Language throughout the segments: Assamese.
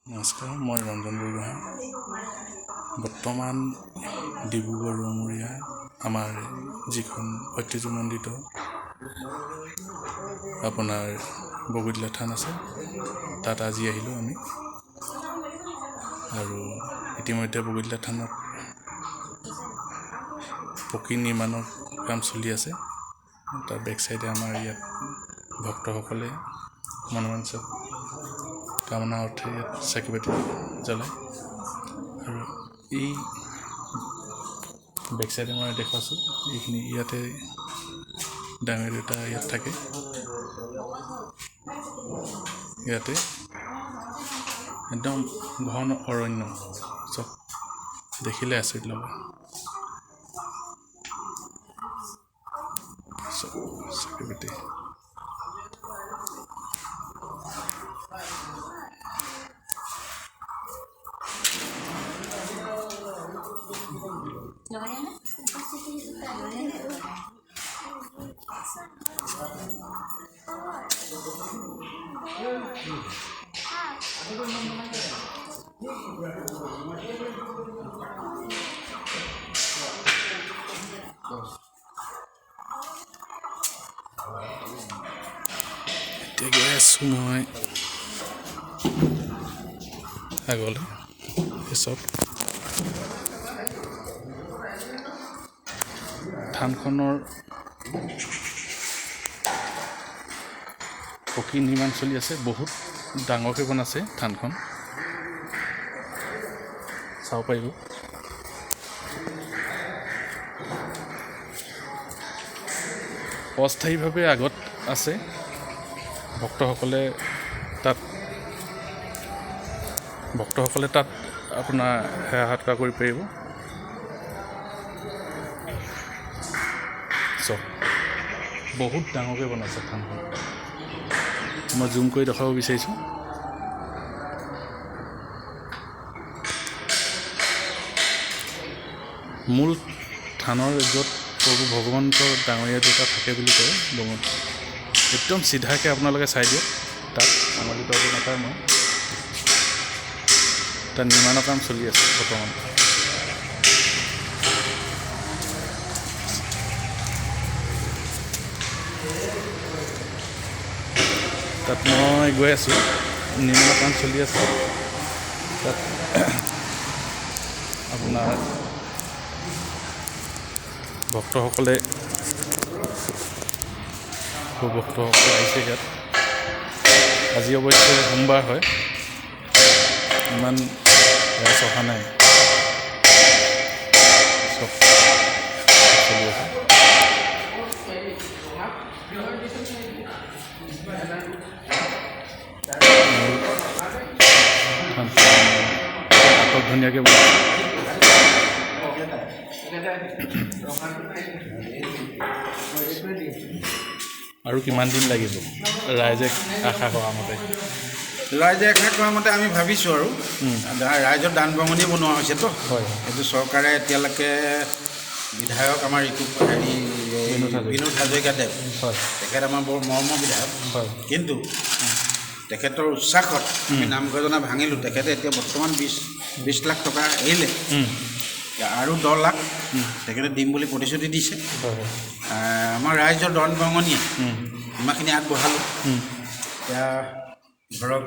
নমস্কাৰ, মই ৰঞ্জন বৰগোহাঁই। বৰ্তমান ডিব্ৰুগড় ৰমুৰীয়া আমাৰ যিখন ঐতিহ্যমণ্ডিত আপোনাৰ বগীতলা থান আছে, তাত আজি আহিলোঁ আমি। আৰু ইতিমধ্যে বগীতলা থানত পকী নিৰ্মাণৰ কাম চলি আছে। তাৰ বেক চাইডে আমাৰ ইয়াত ভক্তসকলে মনোমাঞ্চক কামনা অৰ্থে ইয়াত চাকি বাতি জ্বলায়। আৰু এই বেক চাইডে মই দেখুৱাইছোঁ, এইখিনি ইয়াতে ডাঙৰ দেউতা ইয়াত থাকে। ইয়াতে একদম ঘন অৰণ্য, চব দেখিলে আচৰিত লগা। চাকি বাতি এতিয়া গৈ আছোঁ মই আগলৈ। চব থানখনৰ পকী নিৰ্মাণ চলি আছে। বহুত ডাঙৰকৈ বনাইছে থানখন, চাব পাৰিব। অস্থায়ীভাৱে আগত আছে, ভক্তসকলে তাত আপোনাৰ সেৱা সৎকাৰ কৰিব পাৰিব। চব বহুত ডাঙৰকৈ বনাইছে থানখন। মই জুম কৰি দেখাব বিচাৰিছোঁ। মূল থানৰ য'ত প্ৰভু ভগৱন্ত ডাঙৰীয়া দুটা থাকে বুলি কয়, একদম চিধাকৈ আপোনালোকে চাই দিয়ক। তাত সামাজিক নাপায়। মই তাত নিৰ্মাণৰ কাম চলি আছে বৰ্তমান। তাত মই গৈ আছোঁ, নিৰ্মাণৰ কাম চলি আছে। তাত আপোনাৰ ভক্তসকলে আহিছে ইয়াত। আজি অৱশ্যে সোমবাৰ হয়, ইমান ৰাইজ অহা নাই। চব চলি আছে। আটক ধুনীয়াকৈ আৰু কিমান দিন লাগিব ৰাইজে আশা কৰা মতে? আমি ভাবিছোঁ আৰু ৰাইজৰ দান বঙনি বনোৱা হৈছেতো। হয়, এইটো চৰকাৰে এতিয়ালৈকে বিধায়ক আমাৰ বিনোদ হাজৰিকাদেৱ, হয়, তেখেত আমাৰ বৰ মৰমৰ বিধায়ক। হয়, কিন্তু তেখেতৰ উৎসাহত আমি নামঘৰজনা ভাঙিলোঁ। তেখেতে এতিয়া বৰ্তমান 20 লাখ টকা এৰিলে, আৰু 10 লাখ তেখেতে দিম বুলি প্ৰতিশ্ৰুতি দিছে। আমাৰ ৰাইজৰ দান বঙনিয়ে ইমানখিনি আগবঢ়ালোঁ। এতিয়া ধৰক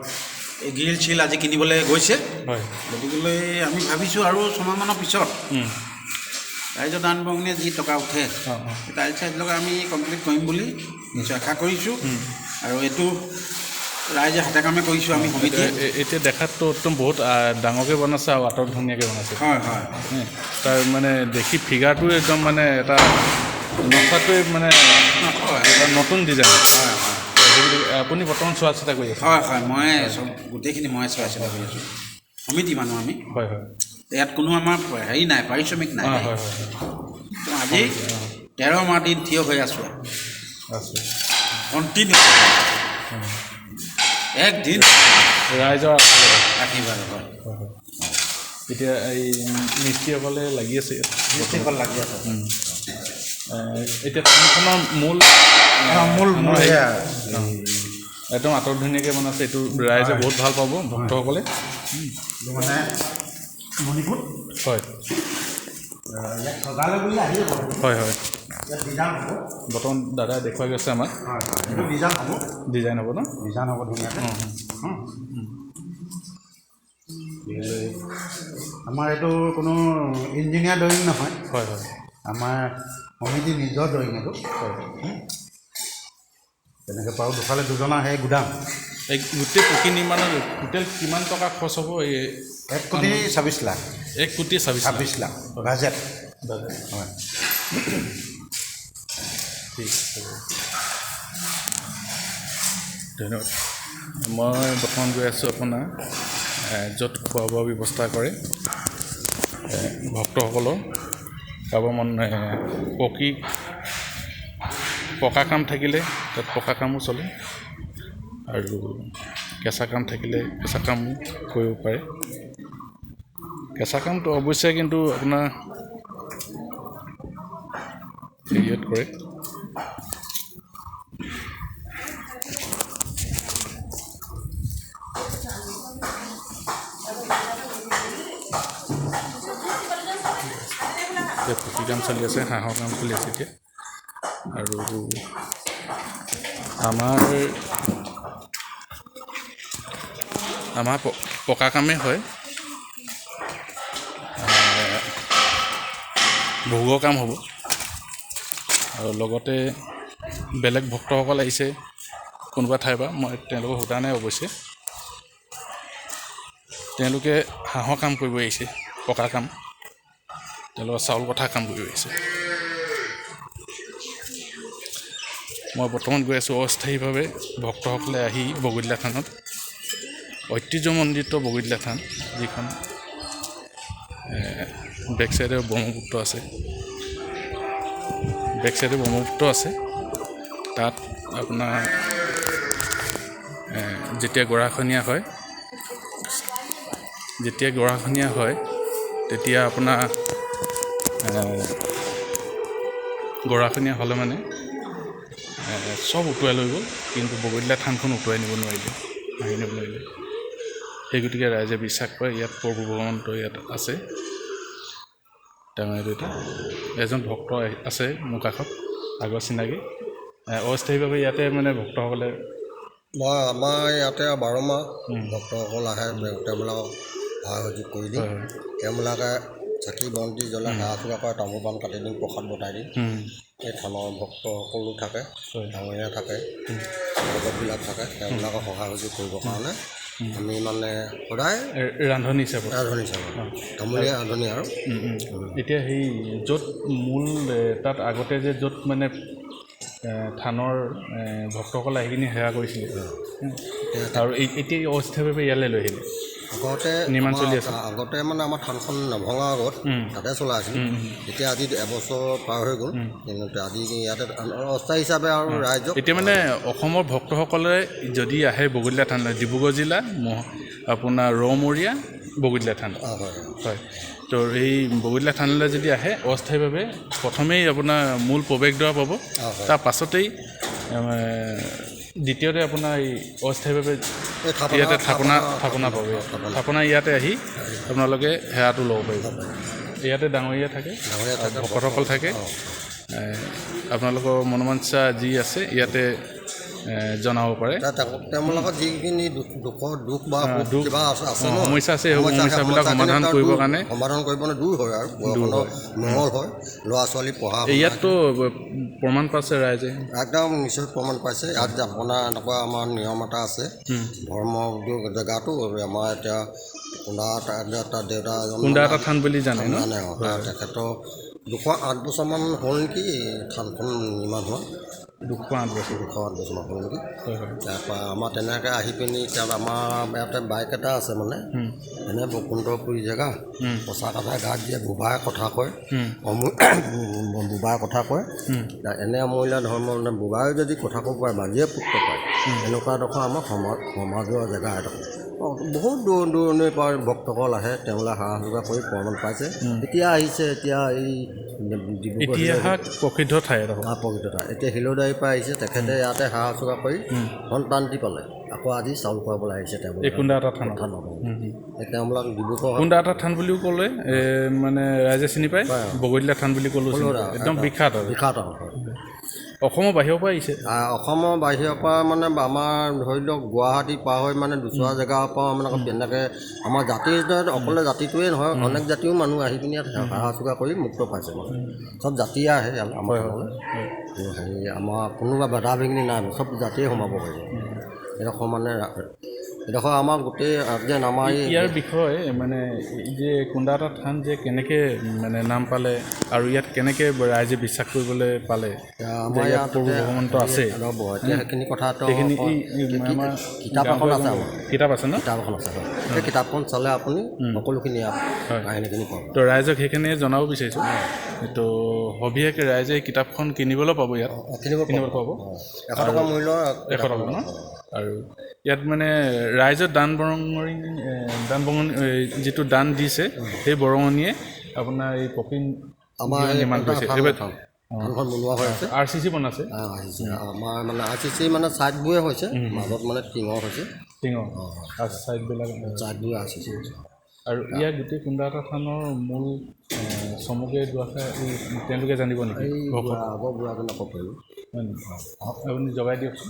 এই গ্ৰিল চিল আজি কিনিবলৈ গৈছে। গতিকেলৈ আমি ভাবিছোঁ আৰু 6 মাহমানৰ পিছত ৰাইজৰ দান বঙনিয়ে যি টকা উঠে টাইল চাইল লগাই আমি কমপ্লিট কৰিম বুলি নিশ্চয় আশা কৰিছোঁ। আৰু এইটো ৰাইজে হাতে কামে কৰিছোঁ আমি সমিতিয়ে। এতিয়া দেখাততো একদম বহুত ডাঙৰকৈ বনাইছে আৰু আটক ধুনীয়াকৈ বনাইছে। হয় হয়, তাৰ মানে দেখি ফিগাৰটো একদম মানে এটা নচাটোৱে মানে এটা নতুন ডিজাইন। হয় হয়, আপুনি বৰ্তমান চোৱা চিতা কৰি আছে? হয় হয়, মই গোটেইখিনি মই চোৱা চিতা কৰি আছোঁ। সমিতি মানুহ আমি। হয় হয়, ইয়াত কোনো আমাৰ হেৰি নাই, পাৰিশ্ৰমিক নাই। হয় হয়, আজি 13 মাহ দিন থিয় হৈ আছোঁ কণ্টিনিউ একদিন ৰাইজৰ আশীৰ্বাদ। হয়, এতিয়া এই মিস্ত্ৰীসকলে লাগি আছে ইয়াত। মিস্ত্ৰীসকল লাগি আছে। এতিয়া থানখনৰ মূল একদম আঁতৰত ধুনীয়াকৈ বনাইছে। এইটো ৰাইজে বহুত ভাল পাব ভক্তসকলে। এইটো মানে মণিপুৰ হয় ইয়াত সজালে বুলি আহিব। হয় হয় ইয়াত ডিজাইন হ'ব। বৰ্তমান দাদাই দেখুৱাই গৈছে আমাক। হয় হয় এইটো ডিজাইন হ'ব। ডিজাইন হ'ব ন? ডিজাইন হ'ব ধুনীয়াকৈ। আমাৰ এইটো কোনো ইঞ্জিনিয়াৰ ড্ৰয়িং নহয়। হয় হয় আমাৰ সমিতি নিজৰ ড্ৰয়িং এইটো। হয় তেনেকৈ পাৰোঁ দুফালে দুজনা সেই গুদাম। এই গোটেই পকী নিৰ্মাণৰ টোটেল কিমান টকা খৰচ হ'ব? এই 1,26 লাখ। 1,26 লাখ বাজেট। হয় ঠিক আছে, ধন্যবাদ। মই বৰ্তমান গৈ আছোঁ আপোনাৰ য'ত খোৱা বোৱা ব্যৱস্থা কৰে ভক্তসকলৰ। কাৰোবাৰ পকা কাম থাকিলে তাত পকা কামো চলে আৰু কেঁচা কাম থাকিলে কেঁচা কামো কৰিব পাৰে। কেঁচা কামটো অৱশ্যে কিন্তু আপোনাৰ হেৰিয়াত কৰে। পকী কাম চলি আছে, হাঁহৰ কাম চলি আছে এতিয়া। আৰু আমাৰ পকা কামেই হয়, ভোগৰ কাম হ'ব। আৰু লগতে বেলেগ ভক্তসকল আহিছে কোনোবা ঠাইৰ পৰা, মই তেওঁলোকক সোধা নাই অৱশ্যে। তেওঁলোকে হাঁহৰ কাম কৰিব আহিছে, পকা কাম। তেওঁলোকৰ চাউল কঠা কাম কৰিব আহিছে। মই বৰ্তমান গৈ আছোঁ অস্থায়ীভাৱে ভক্তসকলে আহি বগীতলা থানত, ঐতিহ্যমণ্ডিত বগীতলা থান, যিখন বেক চাইডে ব্ৰহ্মপুত্ৰ আছে। তাত আপোনাৰ যেতিয়া গৰাখহনীয়া হয় তেতিয়া আপোনাৰ গৰাখহনীয়া হ'লে মানে চব উটুৱাই লৈ গ'ল, কিন্তু বগীতলা থানখন উটুৱাই নিব নোৱাৰিলে, ভাঙি নিব নোৱাৰিলে। সেই গতিকে ৰাইজে বিশ্বাস কৰে ইয়াত প্ৰভু ভগৱন্ত ইয়াত আছে। ডাঙৰ দুটা এজন ভক্ত আছে মোৰ কাষত, আগৰ চিনাকি। অস্থায়ীভাৱে ইয়াতে মানে ভক্তসকলে আমাৰ ইয়াতে 12 মাহ ভক্তসকল আহে, তেওঁবিলাকক সহায় সহযোগ কৰি দিওঁ। তেওঁবিলাকে চাকি বন্তি জ্বলাই সেৱা চেৱা কৰে, তামোল পাণ কাটি দিওঁ, প্ৰসাদ বটাই দিওঁ। এই থানৰ ভক্ত সকলো থাকে, ডাঙৰীয়া থাকে, ভকতবিলাক থাকে, তেওঁবিলাকক সহায় সহযোগ কৰিবৰ কাৰণে আমি মানে সদায় ৰান্ধনি হিচাপত তামোলীয়া ৰান্ধনি আৰু। এতিয়া সেই য'ত মূল তাত আগতে যে য'ত মানে থানৰ ভক্তসকলে আহি কিনে সেৱা কৰিছিলে আৰু এতিয়া অস্থায়ীভাৱে ইয়ালৈ লৈ আহিলে। আগতে নিৰ্মাণ চলি আছে। আগতে মানে আমাৰ থানখন নভঙা আগত তাতে চলাই আছিল। এতিয়া আজি এবছৰ পাৰ হৈ গ'ল, কিন্তু আজি ইয়াতে অস্থায়ী হিচাপে আৰু ৰাইজক এতিয়া মানে অসমৰ ভক্তসকলে যদি আহে বগীতলা থানলৈ, ডিব্ৰুগড় জিলা আপোনাৰ ৰমৰীয়া বগীতলা থান হয়। তো এই বগীতলা থানলৈ যদি আহে অস্থায়ীভাৱে প্ৰথমেই আপোনাৰ মূল প্ৰৱেশদ্বাৰ পাব, তাৰ পাছতেই দ্বিতীয়তে আপোনাৰ এই অস্থায়ীভাৱে ইয়াতে থাপনা পাব। থাপনা ইয়াতে আহি আপোনালোকে সেৱাটো ল'ব পাৰিব। ইয়াতে ডাঙৰীয়া থাকে, ভকতসকল থাকে। আপোনালোকৰ মনোবাঞ্ছা যি আছে ইয়াতে জনাব পাৰে। তেওঁলোকৰ যিখিনি দুখ বা কিবা আছে সমস্যা আছে, সেই সমস্যাবিলাক সমাধান কৰিবৰ কাৰণে দূৰ হয় আৰু মংগল হয়। ল'ৰা ছোৱালী পঢ়া ইয়াততো প্ৰমাণ পাইছে ৰাইজে, একদম নিশ্চয় প্ৰমাণ পাইছে। ইয়াত আপোনাৰ এনেকুৱা আমাৰ নিয়ম এটা আছে, ধৰ্ম জেগাটো আমাৰ এতিয়া কুণ্ডা দেউতা এটা থান বুলি জানে ন? তেখেতৰ 208 বছৰমান হ'ল নেকি থানখন নিৰ্মাণ হোৱা। 208 বছৰ হ'ল নেকি। তাৰপৰা আমাৰ তেনেকৈ আহি পিনি তাত আমাৰ ইয়াতে বাইক এটা আছে, মানে এনে বসন্তপুৰী জেগা, পঁচা কথা গাত দিয়ে, বোবাই কথা কয়, এনে অমূল্য ধৰ্ম বোবাই যদি কথা ক'ব পাৰে, বাজিয়ে পুত্ৰ পায়, এনেকুৱা এডোখৰ আমাৰ সমাজৰ জেগা এডোখৰ। বহুত দূৰণিৰ পৰা ভক্তসকল আহে, তেওঁলোকে সেৱা যোগাৰ কৰি প্ৰমাণ পাইছে। এতিয়া আহিছে, এতিয়া এই ইতিহাস প্ৰসিদ্ধ ঠাই এডোখৰ প্ৰকৃততা এতিয়া শিলদাৰীৰ পৰা আহিছে, তেখেতে ইয়াতে সেৱা যোগাৰ কৰি সন্তান্তি পালে। আকৌ আজি চাউল খুৱাবলৈ আহিছে তেওঁলোকে এই কুন্দা এটা থান তেওঁলোক ডিব্ৰুগড় কুন্দা এটা থান বুলিও ক'লে মানে ৰাইজে চিনি পায়। বগৈতলা থান বুলি ক'লেও একদম বিখ্যাত আৰু বিখ্যাত অসমৰ বাহিৰৰ পৰা আহিছে। অসমৰ বাহিৰৰ পৰা মানে আমাৰ ধৰি লওক গুৱাহাটী পাৰ হৈ মানে দুচৰা জেগাৰ পৰা মানে তেনেকৈ আমাৰ জাতিৰ অকলে জাতিটোৱে নহয়, অনেক জাতিও মানুহ আহি পিনি ইয়াত সেৱা যোগাৰ কৰি মুক্ত পাইছে। মানে চব জাতিয়ে আহে আমাৰ হেৰি আমাৰ কোনোবা বাধা বিঘিনি নাই, চব জাতিয়ে সোমাব পাৰিব। এডোখৰ মানে এডোখৰ আমাৰ গোটেই যেন আমাৰ ইয়াৰ বিষয়ে মানে যে কুন্দা এটা থান যে কেনেকৈ মানে নাম পালে আৰু ইয়াত কেনেকৈ ৰাইজে বিশ্বাস কৰিবলৈ পালে, আমাৰ ইয়াত প্ৰভু ভগৱন্ত আছে, সেইখিনি কথাটো আমাৰ কিতাপ এখন আছে, কিতাপ আছে ন? কিতাপ এখন আছে, সেই কিতাপখন চালে আপুনি সকলোখিনি কাহিনীখিনি পাব। তো ৰাইজক সেইখিনি জনাব বিচাৰিছোঁ। তো সবিশেষে ৰাইজে এই কিতাপখন কিনিবলৈ পাব, ইয়াত কিনিব পাব 100 টকা মূল্য, 100 টকা ন? আৰু ইয়াত মানে ৰাইজৰ দান বৰঙণি যিটো দান দিছে, সেই বৰঙণিয়ে আপোনাৰ এই পকী আমাৰ নিৰ্মাণ কৰিছে। থানখন বনোৱা হৈ আছে, RCC বনাইছে। আমাৰ মানে RCC মানে ছাইডবোৰে হৈছে, মাজত মানে টিঙৰ হৈছে, ছাইডবিলাক ছাইডবোৰে RCC হৈছে। আৰু ইয়াৰ গোটেই কুন্দা এটা থানৰ মূল চমুকে দুআষাৰ তেওঁলোকে জানিব নেকি? আগৰ বুঢ়াজনক ক'ব পাৰিব, হয় নেকি? আপুনি জগাই দিয়কচোন।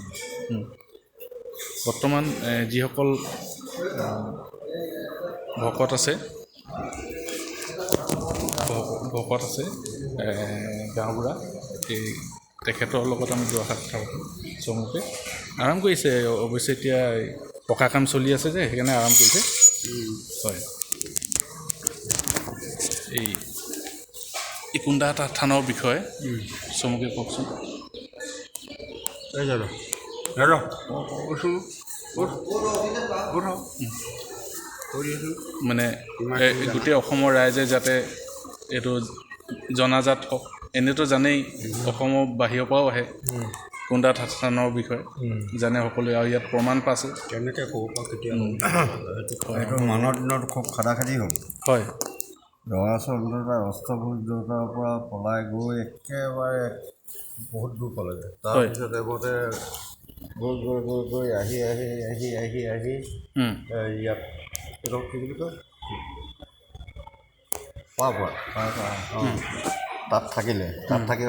বৰ্তমান যিসকল ভকত আছে গাঁওবুঢ়া, এই তেখেতৰ লগত আমি দুআষাৰ কথা পাতিম চমুকে। আৰাম কৰিছে অৱশ্যে, এতিয়া পকা কাম চলি আছে যে সেইকাৰণে আৰাম কৰিছে। হয়, এই কুন্দা এটা থানৰ বিষয়ে চমুকে কওকচোন। মানে গোটেই অসমৰ ৰাইজে যাতে এইটো জনাজাত হওক, এনেতো জানেই অসমৰ বাহিৰৰ পৰাও আহে কুন্দা থানৰ বিষয়ে জানে সকলোৱে, আৰু ইয়াত প্ৰমাণ পাইছে। কেনেকৈ ক'ব পৰা কেতিয়া এইটো মানৰ দিনত খুব খাদাখাদি হ'ল। হয়, ৰঙাচন্দ্ৰতা অষ্টভুজৰ পৰা পলাই গৈ একেবাৰে বহুত দূৰ পালেগৈ। তাৰপিছত এইমতে গৈ আহি ইয়াত এইটো কি বুলি কয়, তাত থাকিলে, তাত থাকি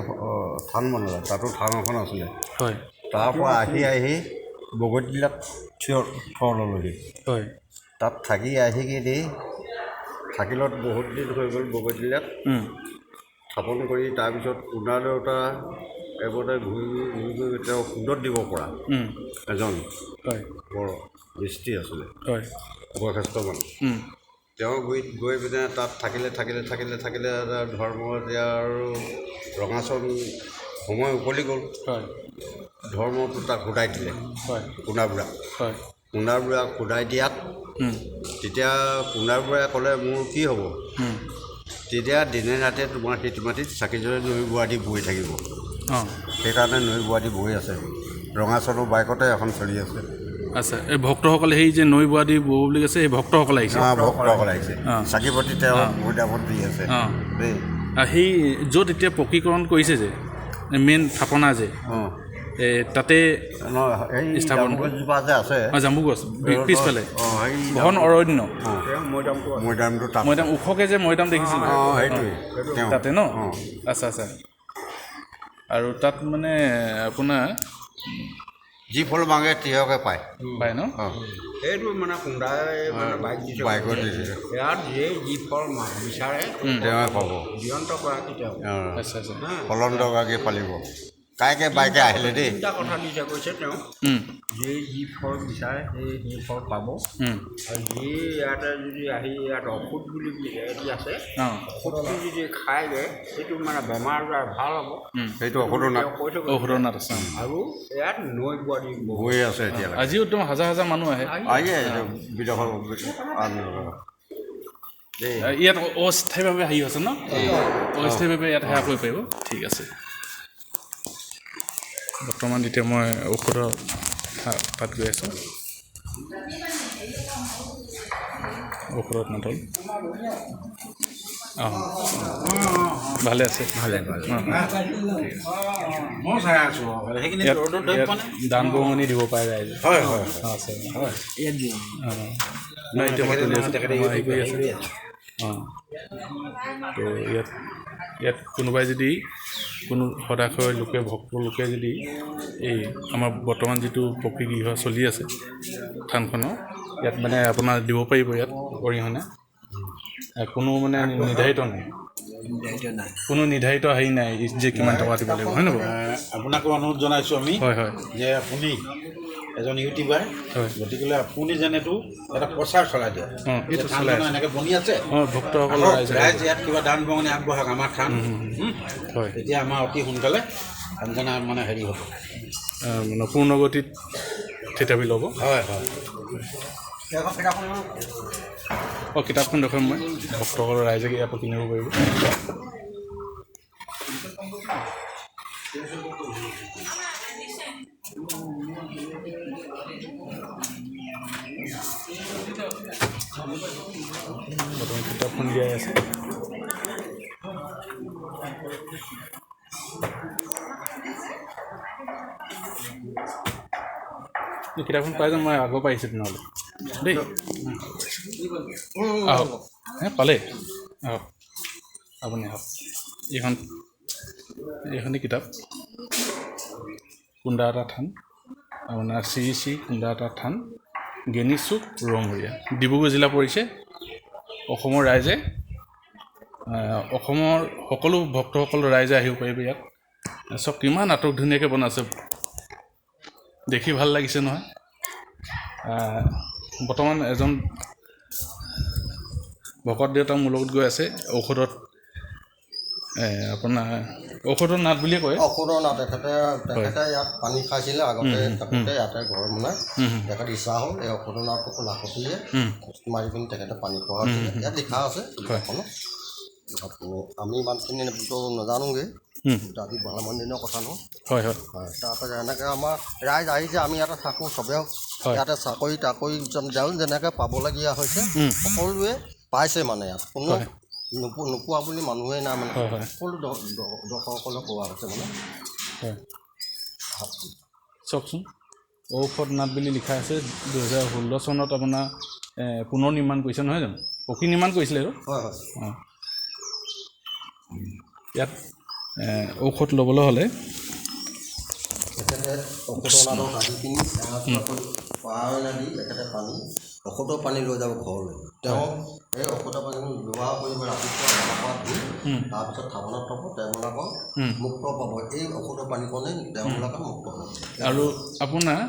থান বনালে, তাতো থান এখন আছিলে। হয়, তাৰপৰা আহি বগৈতলাত থৰ ল'লোহি। হয়, তাত থাকি কিনি থাকিলত বহুত দিন হৈ গ'ল বগৈতলাত স্থাপন কৰি, তাৰপিছত কুন্দা দেউতা এইমতে ঘূৰি তেওঁ সুদত দিব পৰা এজন বৰ দৃষ্টি আছিলে, বয়সস্থ মানুহ। তেওঁ গুৰিত গৈ পিনে তাত থাকিলে ধৰ্ম এতিয়া আৰু ৰঙাচন সময় উকলি গ'ল। ধৰ্মটো তাক সোধাই দিলে কুণ্ডাবুঢ়াক সোধাই দিয়াত তেতিয়া কুণ্ডাবুঢ়াই ক'লে মোৰ কি হ'ব, তেতিয়া দিনে ৰাতে তোমাৰ সেইটো মাটিত চাকিজৰে নৈ বোৱাদি বৈ থাকিব। সেইকাৰণে নৈ বোৱাদি বৈ আছে, ৰঙাচনৰ বাইকতে এখন চলি আছে। আচ্ছা, এই ভক্তসকলে সেই যে নৈ বোৱাদি বৌ বুলি কৈছে, সেই ভক্তসকলে আহিছে। ভক্তসকলে আহিছে, চাকি বতি তেওঁ ভূদাপত দি আছে দেই। সেই য'ত এতিয়া পকীকৰণ কৰিছে যে মেইন থাপনা যে তাতে স্থাপন যে আছে, জাম্বু গছ পিছফালে ঘন অৰণ্য মৈদাম ওখকৈ যে মৈদাম দেখিছিলোঁ তাতে ন? আচ্ছা, আৰু তাত মানে আপোনাৰ যি ফল মাগে তিয়কে পায় ন? এইটো মানে কুণ্ডাই মানে বাইকত দিছে, ইয়াত যি ফল বিচাৰে তেওঁ পাব, দিয়ন্তগৰাকী তেওঁ। আচ্ছা, ফলন্তগৰাকী পালিব, কাইকে বাইকে আহিলে দেই। তিনিটা কথা দিছে, কৈছে তেওঁ যি ফল বিচাৰে সেই ফল পাব, আৰু যি ইয়াতে যদি আহি ইয়াত ঔষধ বুলি এটি আছে, ঔষধটো যদি খায়গৈ সেইটো মানে বেমাৰ আজাৰ ভাল হ'ব, সেইটো ঔষধৰ নাট আছে। আৰু ইয়াত নৈ বোৱাদি বৈ আছে এতিয়া, আজিও একদম হাজাৰ মানুহ আহে বিদেশৰ ইয়াত অস্থায়ীভাৱে আহি আছে ন? অস্থায়ীভাৱে ইয়াত সেৱা কৰিব পাৰিব। ঠিক আছে, বৰ্তমান এতিয়া মই ঔষধৰ তাত গৈ আছোঁ। ঔষধত নথল অঁ ভালে আছে মই চাই আছোঁ সেইখিনি ৰ'দত ধৰি পোৱা নাই দান বৰঙণি দিব পাৰে ৰাইজে হয় হয় আছে হয় ইয়াত দিওঁ নাই এতিয়া মই তুলি আছোঁ তেখেতে হেৰি কৰি আছে অঁ তো ইয়াত কোনোবাই যদি কোনো সদাশয় লোকে ভক্ত লোকে যদি এই আমাৰ বৰ্তমান যিটো প্ৰকৃতিগৃহ চলি আছে থানখনৰ ইয়াত মানে আপোনাৰ দিব পাৰিব ইয়াত অৰিহণা কোনো মানে নিৰ্ধাৰিত নাই কোনো নিৰ্ধাৰিত হেৰি নাই যে কিমান টকা দিব লাগিব হয় নহয় আপোনাকো অনুৰোধ জনাইছোঁ আমি হয় হয় যে আপুনি এজন ইউটিউবাৰ হয় গতিকেলৈ আপুনি যেনেতো এটা প্ৰচাৰ চলাই দিয়ক অঁ এইটো চলাই আছে এনেকৈ বনি আছে অঁ ভক্তসকলৰ ৰাইজ ইয়াত কিবা দান বৰঙণি আগবঢ়াওক আমাৰ থান হয় তেতিয়া আমাৰ অতি সোনকালে থানজনা মানে হেৰি হ'ব মানে পূৰ্ণ গতিত থিতাপি ল'ব হয় হয় অঁ কিতাপখন দেখুৱাম মই ভক্তসকলৰ ৰাইজে ইয়াৰ পৰা কিনিব পাৰিব বৰ্তমান কিতাপখন দিয়াই আছে কিতাপখন পাই যাম মই আগৰ পৰা আহিছোঁ তেনেহ'লে দেই আহক পালে আহক আপুনি আহক এইখনেই কিতাপ কুন্দা এটা থান আপোনাৰ শ্ৰী কুন্দা এটা থান গেনিচুক ৰমৰীয়া ডিব্ৰুগড় জিলা পৰিছে অসমৰ ৰাইজে অসমৰ সকলো ভক্তসকল ৰাইজে আহিব পাৰিব ইয়াত চব কিমান আটক ধুনীয়াকৈ বনাইছে দেখি ভাল লাগিছে নহয় বৰ্তমান এজন ভকত দেউতা মোৰ লগত গৈ আছে ঔষধত আপোনাৰ ঔষধৰ নাট বুলিয়ে কয় ঔষধৰ নাট তেখেতে ইয়াত পানী খাইছিলে আগতে তেখেতে ইয়াতে ঘৰ বনাই তেখেত ইচ্ছা হ'ল এই ঔষধৰ নাটটো লাখতিয়ে মাৰি পিনি তেখেতে পানী খোৱা ইয়াত লিখা আছে আমি ইমানখিনি নাজানোগৈ আজি ভালেমান দিনৰ কথা নহয় হয় হয় তাৰপাছত এনেকৈ আমাৰ ৰাইজ আহিছে আমি ইয়াতে থাকোঁ চবেও ইয়াতে চাকৰি তাকৰি যেনেকৈ পাবলগীয়া হৈছে সকলোৱে পাইছে মানে ইয়াত কোনো নোপোৱা বুলি মানুহেই নাই মানে সকলো দৰ্শকসকলক পোৱা হৈছে মানে চাওকচোন ঔষধ নাট বুলি লিখা আছে 2016 চনত আপোনাৰ পুনৰ নিৰ্মাণ কৰিছে নহয় জানো পকী নিৰ্মাণ কৰিছিলে আৰু হয় হয় অঁ ইয়াত ঔষধ ল'বলৈ হ'লে তেখেতে ঔষধৰ নাটত আহি পিনি পানী তেখেতে ঔষধৰ পানী লৈ যাব ঘৰলৈ তেওঁ এই ঔষধৰ পানী ব্যৱহাৰ কৰিব ৰাতিপুৱা তাৰপিছত থাপনাত থ'ব তেওঁবিলাকক মুক্ত পাব এই ঔষধৰ পানীকণে তেওঁবিলাকে মুক্ত হ'ব আৰু আপোনাৰ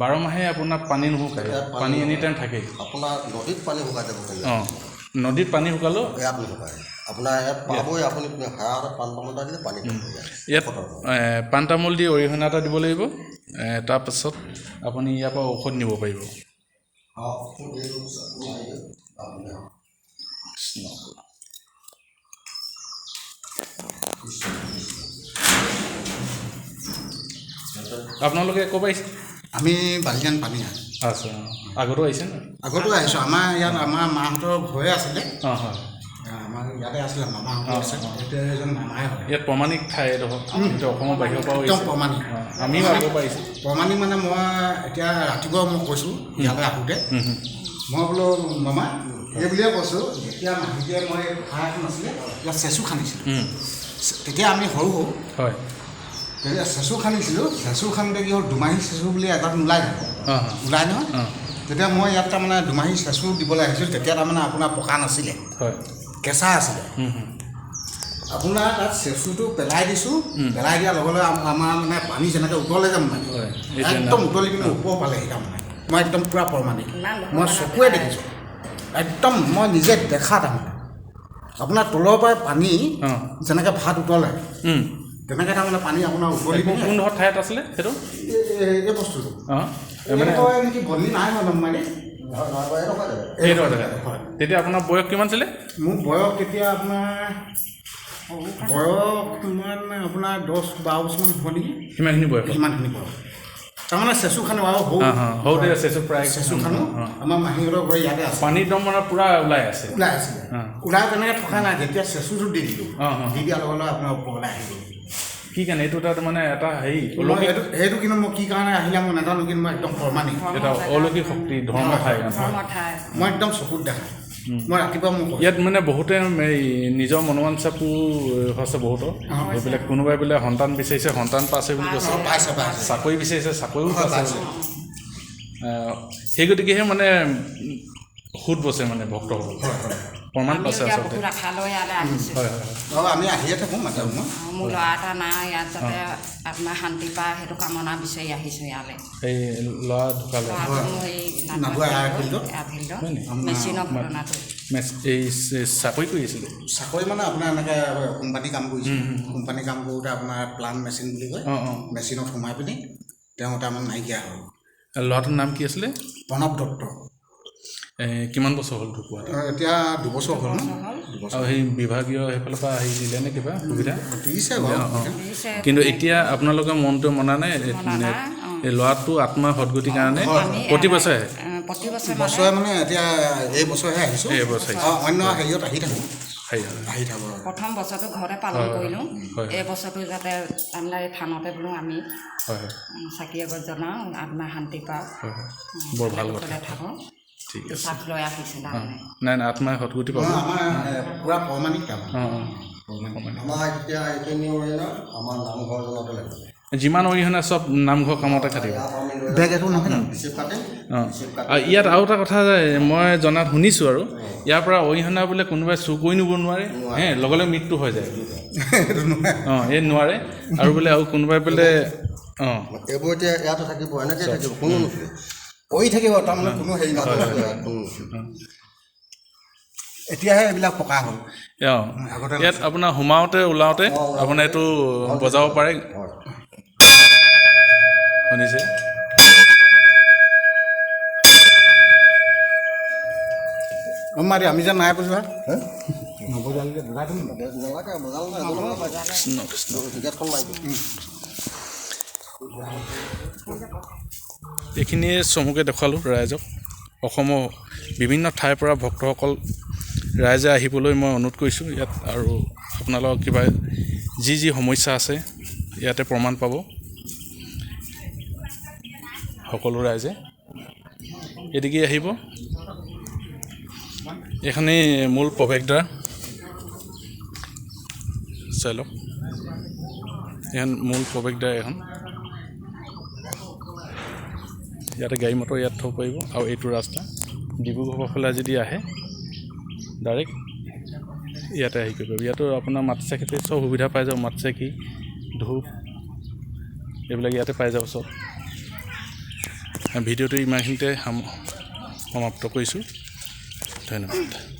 12 মাহে আপোনাৰ পানী নুশুকায় পানী এনি টাইম থাকেই আপোনাৰ নদীত পানী শুকাই যাব অঁ নদীত পানী শুকালেও ইয়াত নুশুকায় আপোনাৰ ইয়াত পাবই আপুনি হাড়ত পাণ তামোল এটা দিলে পানী ইয়াত পাণ তামোল দি অৰিহণা এটা দিব লাগিব তাৰপাছত আপুনি ইয়াৰ পৰা ঔষধ নিব পাৰিব আপোনালোকে ক'ৰ পৰা আহিছে আমি বালিজান পানী আচ্ছা আগতো আহিছে ন আগতো আহিছোঁ আমাৰ ইয়াত আমাৰ মাহঁতৰ ঘৰে আছিলে অঁ হয় আমাৰ ইয়াতে আছিলে মামাহঁতৰ আছে এতিয়া এজন মামাই হয় ইয়াত প্ৰমাণিক ঠাই এডোখৰ অসমৰ বাহিৰৰ পৰাও একদম প্ৰমাণিক আমিও আগৰ পৰা আহিছোঁ প্ৰমাণিক মানে মই এতিয়া ৰাতিপুৱা মই কৈছোঁ ইয়ালৈ আহোঁতে মই বোলো মামা এই বুলিয়ে কৈছোঁ যেতিয়া মাহিতীয়ে মই ভাড়া এখন আছিলে ইয়াত চেঁচু খান্দিছিলোঁ তেতিয়া আমি সৰু সৰু হয় তেতিয়া চেঁচু খান্দিছিলোঁ চেঁচু খান্দোতে কি হ'ল দুমাহী চেঁচু বুলি এটাত ওলাই ওলাই নহয় তেতিয়া মই ইয়াত তাৰমানে দুমাহী চেঁচু দিবলৈ আহিছিলোঁ তেতিয়া তাৰমানে আপোনাৰ পকা নাছিলে হয় কেঁচা আছিলে আপোনাৰ তাত চেঁচুটো পেলাই দিছোঁ পেলাই দিয়াৰ লগে লগে আমাৰ মানে পানী যেনেকৈ উতলে যাম মানে একদম উতলি পিনে ওপৰ পালেহি তাৰমানে মই একদম পূৰা প্ৰমাণিক মই চকুৱে দেখিছোঁ একদম মই নিজে দেখা তাৰমানে আপোনাৰ তলৰ পৰা পানী যেনেকৈ ভাত উতলে তেনেকৈ তাৰমানে পানী আপোনাৰ উতলি পিনে কোনডোখৰ ঠাইত আছিলে সেইটো এই বস্তুটো মানে নেকি বদলি নাই হয় মানে তেতিয়া আপোনাৰ বয়স কিমান আছিলে মোৰ বয়স তেতিয়া আপোনাৰ বয়স কিমান আপোনাৰ 10-12 বছৰমান হ'ব নেকি সিমানখিনি বয়স সিমানখিনি বয়স তাৰমানে চেচু খানো আৰু সৰুতে চেচু প্ৰায় চেচু খানো আমাৰ মাহীহঁতৰ ঘৰ ইয়াতে আছে পানী একদম মানে পূৰা ওলাই আছে ওলাই আছিলে ওলাই তেনেকৈ থকা নাই যেতিয়া চেচুটো দি দিলোঁ দি দিয়াৰ লগে লগে আপোনাৰ ওপৰলৈ আহি গ'ল কি কাৰণে এইটো তাত মানে এটা হেৰি সেইটো কিন্তু মই কি কাৰণে আহিলে মই নাজানো কিন্তু মই একদম প্ৰমাণিক এটা অলৌকিক শক্তি ধৰ্ম ঠাই মই একদম চকুত দেখা মই ৰাতিপুৱা মোক ইয়াত মানে বহুতে এই নিজৰ মনোবাঞ্ছাবোৰ হৈছে বহুতৰ এইবিলাক কোনোবাই বোলে সন্তান বিচাৰিছে সন্তান পাইছে বুলি কৈছে চাকৰি বিচাৰিছে চাকৰিও পাইছে সেই গতিকেহে মানে সুদ বচে মানে ভক্তসকল প্ৰমাণ পাইছে আচলতে আমি আহিয়ে থাকোঁ মাজে সময় মোৰ ল'ৰা এটা নাই ইয়াত যাতে আত্মা শান্তি পায় সেইটো কামনা বিচাৰি আহিছোঁ ইয়ালৈ এই ল'ৰা ঢুকালে মেচিনৰ ঘটনাটো এই চাকৰি কৰি আছিলে চাকৰি মানে আপোনাৰ এনেকৈ কোম্পানী কাম কৰিছিল কোম্পানী কাম কৰোঁতে আপোনাৰ প্লাণ্ট মেচিন বুলি কয় মেচিনত সোমাই পিনি তেওঁ তাৰমানে নাইকিয়া হ'ল ল'ৰাটোৰ নাম কি আছিলে প্ৰণৱ দত্ত কিমান বছৰ হ'ল ঢুকুৱা এতিয়া 2 বছৰ হ'ল আৰু সেই বিভাগীয় সেইফালৰ পৰা আহি দিলে নে কিবা সুবিধা দিছে বাৰু কিন্তু এতিয়া আপোনালোকে মনটো মনা নাই এই ল'ৰাটো আত্মা সদগতিৰ কাৰণে প্ৰতি বছৰে বছৰে মানে এতিয়া এই বছৰহে আহিছোঁ অন্য হেৰিয়ত আহি থাকোঁ আহি থাকোঁ প্ৰথম বছৰটো ঘৰতে পালন কৰিলোঁ এই বছৰটো যাতে তাৰমানে এই থানতে বোলো আমি চাকি এগছ জ্বলাওঁ আত্মা শান্তি পাওঁ বৰ ভাল কথা থাকোঁ ঠিক আছে চাক লৈ আহিছোঁ নাই নাই আত্মাই সদগতি পাব আমাৰ পূৰা প্ৰমাণিক কাম আমাৰ এতিয়া এইখিনি আমাৰ নামঘৰজনতে লাগিব যিমান অৰিহণা চব নামঘৰ কামতে খাটিব বেগ একো নহয় জানো আৰু ইয়াত আৰু এটা কথা মই জনাত শুনিছোঁ আৰু ইয়াৰ পৰা অৰিহণা বোলে কোনোবাই চুৰ কৰি নিব নোৱাৰে লগে লগে মৃত্যু হৈ যায় এই নোৱাৰে আৰু বোলে আৰু কোনোবাই বোলে এইবোৰ এতিয়া ইয়াতে থাকিব এনেকৈ থাকিব কোনো নুঠে কৰি থাকিব তাৰমানে কোনো হেৰি নহয় এতিয়াহে এইবিলাক পকা হ'ল ইয়াত আপোনাৰ সোমাওঁতে ওলাওঁতে আপোনাৰ এইটো বজাব পাৰে শুনিছে মাৰি আমি যে নাই বজোৱা এইখিনিয়ে চমুকৈ দেখুৱালোঁ ৰাইজক অসমৰ বিভিন্ন ঠাইৰ পৰা ভক্তসকল ৰাইজে আহিবলৈ মই অনুৰোধ কৰিছোঁ ইয়াত আৰু আপোনালোকৰ কিবা যি সমস্যা আছে ইয়াতে প্ৰমাণ পাব সকলো ৰাইজে এদিকে আহিব এইখনেই মূল প্ৰৱেশদ্বাৰ চাই লওক এখন মূল প্ৰৱেশদ্বাৰ এখন ইয়াতে গাড়ী মটৰ ইয়াত থ'ব পাৰিব আৰু এইটো ৰাস্তা ডিব্ৰুগড়ৰ ফালে যদি আহে ডাইৰেক্ট ইয়াতে আহি কৰিব ইয়াতো আপোনাৰ মাটি চাকিতে চব সুবিধা পাই যাব মাটি চাকি ধূপ এইবিলাক ইয়াতে পাই যাব চব ভিডিঅ'টো ইমানখিনিতে সমাপ্ত কৰিছোঁ ধন্যবাদ